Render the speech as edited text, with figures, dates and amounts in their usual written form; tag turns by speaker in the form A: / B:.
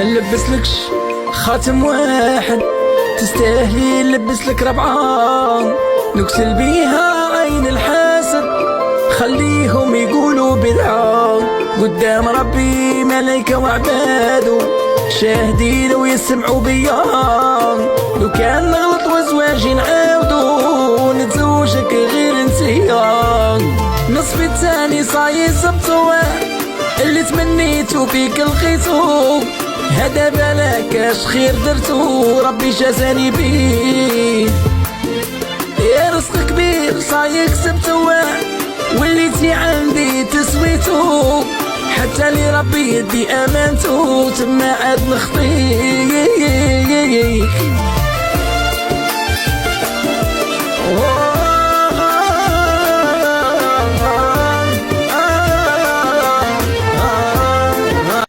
A: ما نلبسلكش خاتم واحد، تستاهلي نلبسلك ربعة نكسل بيها عين الحاسد، خليهم يقولوا بدعة قدام ربي ملايكة وعباده شاهدين ويسمعوا بيا. لو كان نغلط وزواجي نعاودو نتزوجك غير انتيا، نصفي التاني صاير زبطو اللي تمنيتو فيك لقيتو، هذا بلاك اش خير درتو ربي جازاني بيه. يا رزق كبير صاير كسبتو وليتي عندي تسويتو، حتى لي ربي يدي امانتو تما عاد نخطيك.